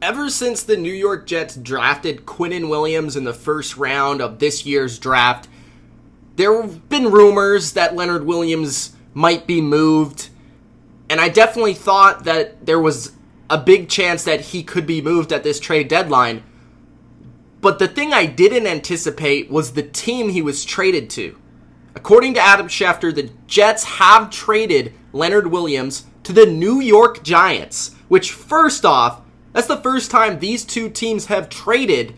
ever since the New York Jets drafted Quinnen Williams in the first round of this year's draft, there have been rumors that Leonard Williams might be moved, and I definitely thought that there was a big chance that he could be moved at this trade deadline. But the thing I didn't anticipate was the team he was traded to. According to Adam Schefter, the Jets have traded Leonard Williams to the New York Giants, which first off, that's the first time these two teams have traded,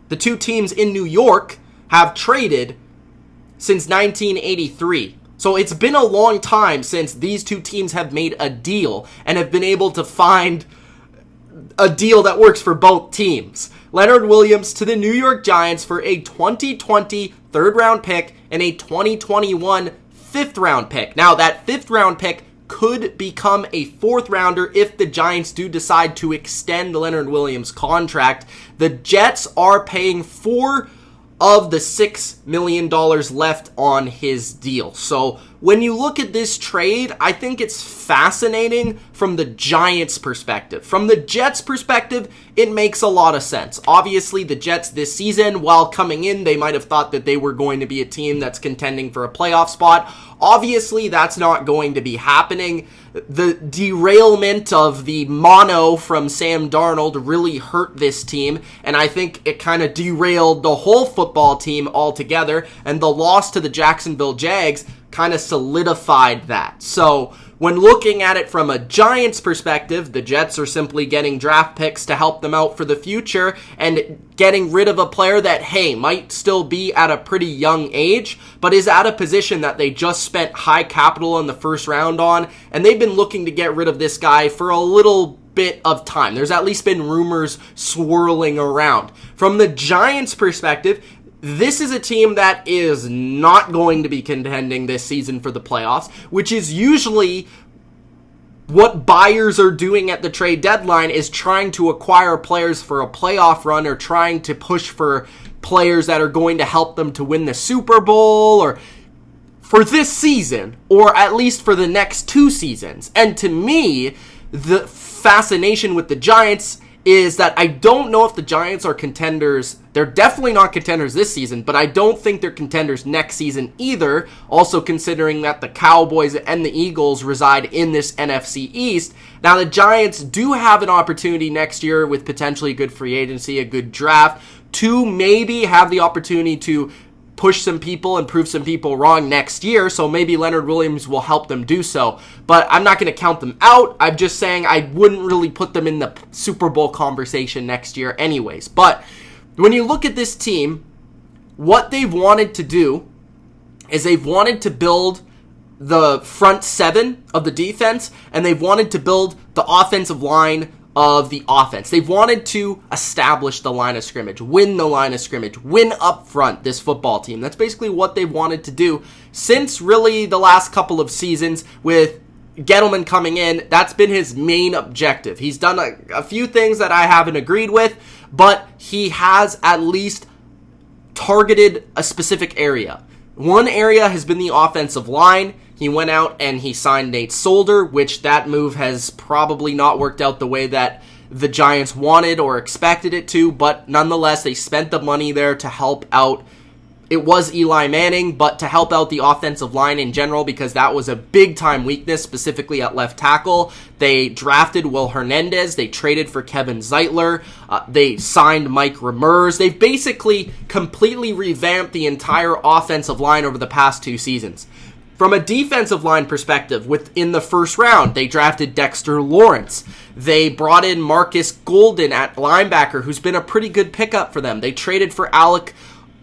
the two teams in New York have traded since 1983. So it's been a long time since these two teams have made a deal and have been able to find a deal that works for both teams. Leonard Williams to the New York Giants for a 2020 third-round pick and a 2021 fifth-round pick. Now, that fifth-round pick could become a fourth-rounder if the Giants do decide to extend Leonard Williams' contract. The Jets are paying $4 of the $6 million left on his deal. So when you look at this trade, I think it's fascinating from the Giants' perspective. From the Jets' perspective, it makes a lot of sense. Obviously, the Jets this season, while coming in, they might have thought that they were going to be a team that's contending for a playoff spot. Obviously, that's not going to be happening. The derailment of the mono from Sam Darnold really hurt this team, and I think it kind of derailed the whole football team altogether, and the loss to the Jacksonville Jags kind of solidified that. So when looking at it from a Giants perspective, the Jets are simply getting draft picks to help them out for the future and getting rid of a player that, hey, might still be at a pretty young age, but is at a position that they just spent high capital in the first round on, and they've been looking to get rid of this guy for a little bit of time. There's at least been rumors swirling around. From the Giants' perspective, this is a team that is not going to be contending this season for the playoffs, which is usually what buyers are doing at the trade deadline, is trying to acquire players for a playoff run or trying to push for players that are going to help them to win the Super Bowl or for this season, or at least for the next two seasons. And to me, the fascination with the Giants is that I don't know if the Giants are contenders. They're definitely not contenders this season, but I don't think they're contenders next season either, also considering that the Cowboys and the Eagles reside in this NFC East. Now, the Giants do have an opportunity next year with potentially good free agency, a good draft, to maybe have the opportunity to push some people and prove some people wrong next year, so maybe Leonard Williams will help them do so. But I'm not going to count them out. I'm just saying I wouldn't really put them in the Super Bowl conversation next year anyways. But when you look at this team, what they've wanted to do is they've wanted to build the front seven of the defense, and they've wanted to build the offensive line of the offense. They've wanted to establish the line of scrimmage, win the line of scrimmage, win up front, this football team. That's basically what they've wanted to do since really the last couple of seasons with Gettleman coming in. That's been his main objective. He's done a few things that I haven't agreed with, but he has at least targeted a specific area. One area has been the offensive line. He went out and he signed Nate Solder, which that move has probably not worked out the way that the Giants wanted or expected it to, but nonetheless, they spent the money there to help out. It was Eli Manning, but to help out the offensive line in general, because that was a big-time weakness, specifically at left tackle. They drafted Will Hernandez. They traded for Kevin Zeitler. They signed Mike Ramers. They've basically completely revamped the entire offensive line over the past two seasons. From a defensive line perspective, within the first round, they drafted Dexter Lawrence. They brought in Marcus Golden at linebacker, who's been a pretty good pickup for them. They traded for Alec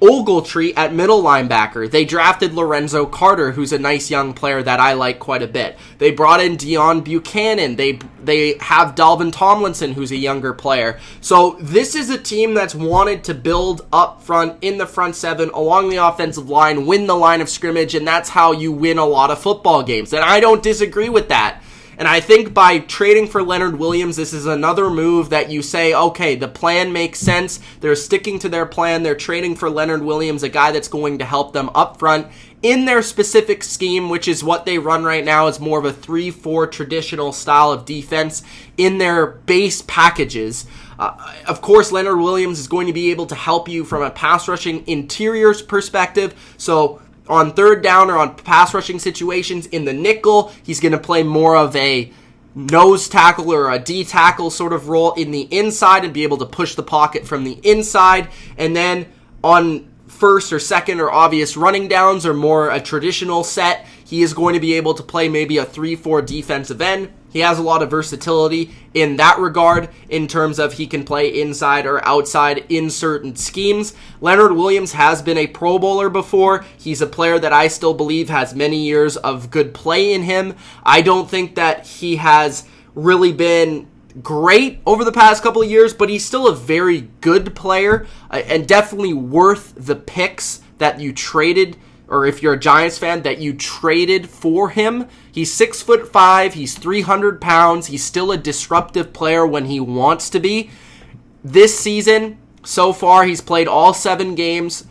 Ogletree at middle linebacker. They drafted Lorenzo Carter, who's a nice young player that I like quite a bit. They brought in Deion Buchanan. They have Dalvin Tomlinson, who's a younger player. So this is a team that's wanted to build up front in the front seven along the offensive line, win the line of scrimmage, and that's how you win a lot of football games. And I don't disagree with that. And I think by trading for Leonard Williams, this is another move that you say, okay, the plan makes sense. They're sticking to their plan. They're trading for Leonard Williams, a guy that's going to help them up front in their specific scheme, which is what they run right now, is more of a 3-4 traditional style of defense in their base packages. Of course, Leonard Williams is going to be able to help you from a pass rushing interiors perspective. So on third down or on pass rushing situations in the nickel, he's going to play more of a nose tackle or a D tackle sort of role in the inside and be able to push the pocket from the inside. And then on first or second or obvious running downs or more a traditional set, he is going to be able to play maybe a 3-4 defensive end. He has a lot of versatility in that regard in terms of he can play inside or outside in certain schemes. Leonard Williams has been a Pro Bowler before. He's a player that I still believe has many years of good play in him. I don't think that he has really been great over the past couple of years, but he's still a very good player and definitely worth the picks that you traded, or if you're a Giants fan, that you traded for him. He's 6'5", he's 300 pounds, he's still a disruptive player when he wants to be. This season, so far, he's played all 7 games,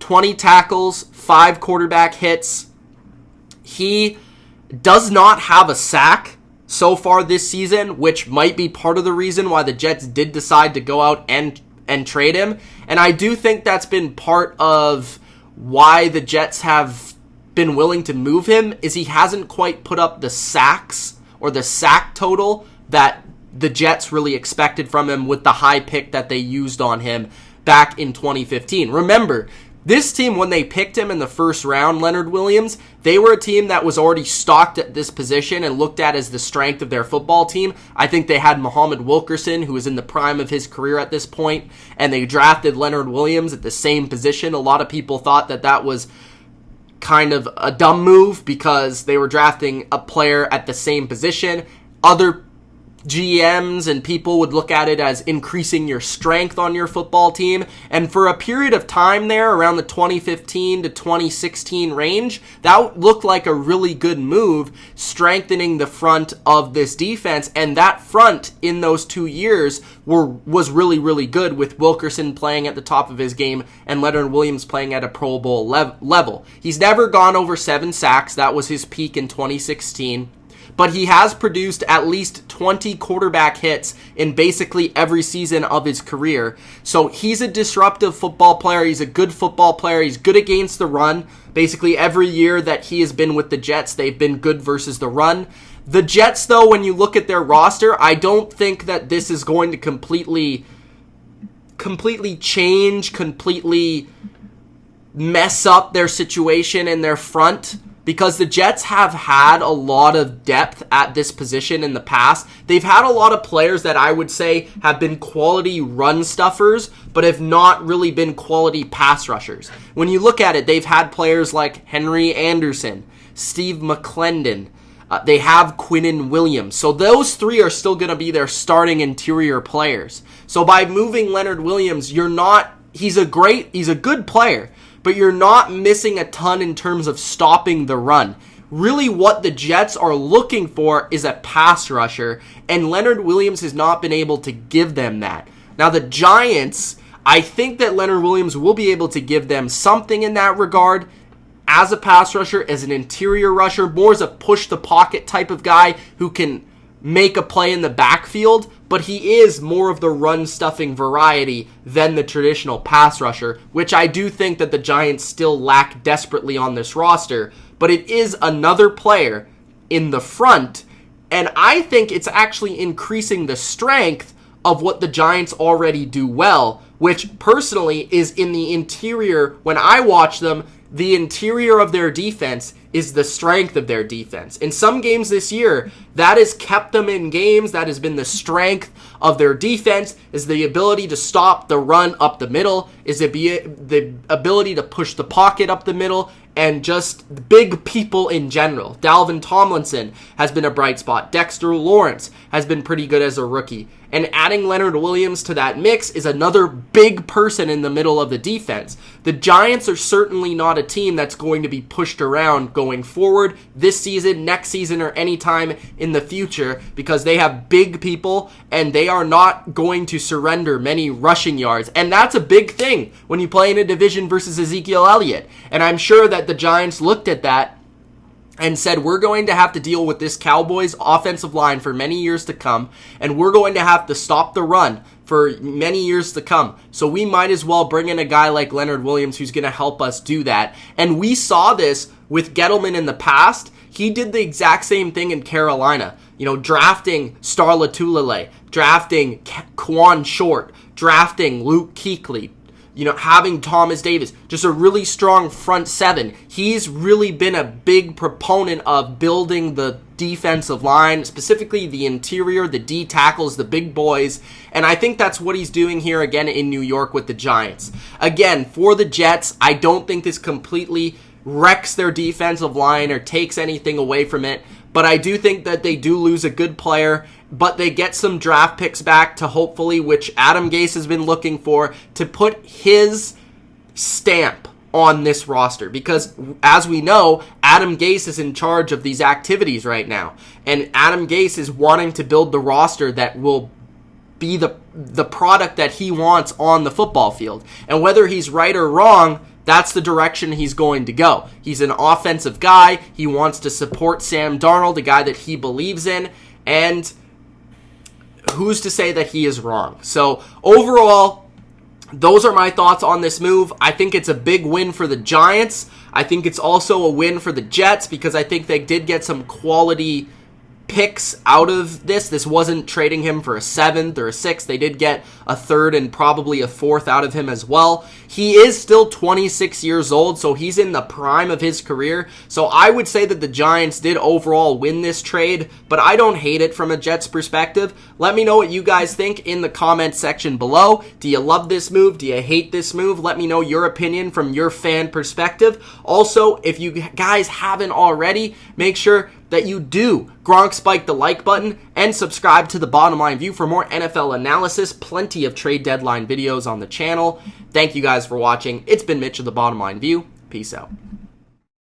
20 tackles, 5 quarterback hits. He does not have a sack so far this season, which might be part of the reason why the Jets did decide to go out and trade him. And I do think that's been part of why the Jets have been willing to move him, is he hasn't quite put up the sacks or the sack total that the Jets really expected from him with the high pick that they used on him back in 2015. Remember, this team, when they picked him in the first round, Leonard Williams, they were a team that was already stocked at this position and looked at as the strength of their football team. I think they had Muhammad Wilkerson, who was in the prime of his career at this point, and they drafted Leonard Williams at the same position. A lot of people thought that that was kind of a dumb move because they were drafting a player at the same position. Other GMs and people would look at it as increasing your strength on your football team. And for a period of time there, around the 2015 to 2016 range, that looked like a really good move, strengthening the front of this defense. And that front in those 2 years was really, really good, with Wilkerson playing at the top of his game and Leonard Williams playing at a Pro Bowl level. He's never gone over 7 sacks. That was his peak in 2016. But he has produced at least 20 quarterback hits in basically every season of his career. So he's a disruptive football player. He's a good football player. He's good against the run. Basically every year that he has been with the Jets, they've been good versus the run. The Jets, though, when you look at their roster, I don't think that this is going to completely change, completely mess up their situation in their front, because the Jets have had a lot of depth at this position in the past. They've had a lot of players that I would say have been quality run stuffers, but have not really been quality pass rushers. When you look at it, they've had players like Henry Anderson, Steve McClendon, they have Quinnen Williams. So those 3 are still going to be their starting interior players. So by moving Leonard Williams, he's a good player, but you're not missing a ton in terms of stopping the run. Really what the Jets are looking for is a pass rusher, and Leonard Williams has not been able to give them that. Now the Giants, I think that Leonard Williams will be able to give them something in that regard as a pass rusher, as an interior rusher, more as a push-the-pocket type of guy who can make a play in the backfield, but he is more of the run-stuffing variety than the traditional pass rusher, which I do think that the Giants still lack desperately on this roster, but it is another player in the front, and I think it's actually increasing the strength of what the Giants already do well, which personally is in the interior. When I watch them, the interior of their defense is the strength of their defense. In some games this year, that has kept them in games. That has been the strength of their defense, is the ability to stop the run up the middle, is the ability to push the pocket up the middle, and just big people in general. Dalvin Tomlinson has been a bright spot. Dexter Lawrence has been pretty good as a rookie. And adding Leonard Williams to that mix is another big person in the middle of the defense. The Giants are certainly not a team that's going to be pushed around going forward this season, next season, or anytime in the future, because they have big people and they are not going to surrender many rushing yards. And that's a big thing when you play in a division versus Ezekiel Elliott. And I'm sure that the Giants looked at that and said, we're going to have to deal with this Cowboys offensive line for many years to come, and we're going to have to stop the run for many years to come. So we might as well bring in a guy like Leonard Williams who's going to help us do that. And we saw this with Gettleman in the past. He did the exact same thing in Carolina. Drafting Star Lotulelei, drafting Quan Short, drafting Luke Kuechly, having Thomas Davis, just a really strong front seven. He's really been a big proponent of building the defensive line, specifically the interior, the D tackles, the big boys, and I think that's what he's doing here again in New York with the Giants. Again, for the Jets, I don't think this completely wrecks their defensive line or takes anything away from it, but I do think that they do lose a good player, but they get some draft picks back to hopefully, which Adam Gase has been looking for, to put his stamp on this roster. Because, as we know, Adam Gase is in charge of these activities right now. And Adam Gase is wanting to build the roster that will be the product that he wants on the football field. And whether he's right or wrong, that's the direction he's going to go. He's an offensive guy. He wants to support Sam Darnold, a guy that he believes in. And who's to say that he is wrong? So overall, those are my thoughts on this move. I think it's a big win for the Giants. I think it's also a win for the Jets because I think they did get some quality picks out of this. This wasn't trading him for a 7th or a 6th. They did get a 3rd and probably a 4th out of him as well. He is still 26 years old, so he's in the prime of his career. So I would say that the Giants did overall win this trade, but I don't hate it from a Jets perspective. Let me know what you guys think in the comment section below. Do you love this move? Do you hate this move? Let me know your opinion from your fan perspective. Also, if you guys haven't already, make sure that you do Gronk Spike the like button and subscribe to the Bottom Line View for more NFL analysis, plenty of trade deadline videos on the channel. Thank you guys for watching. It's been Mitch of the Bottom Line View. Peace out.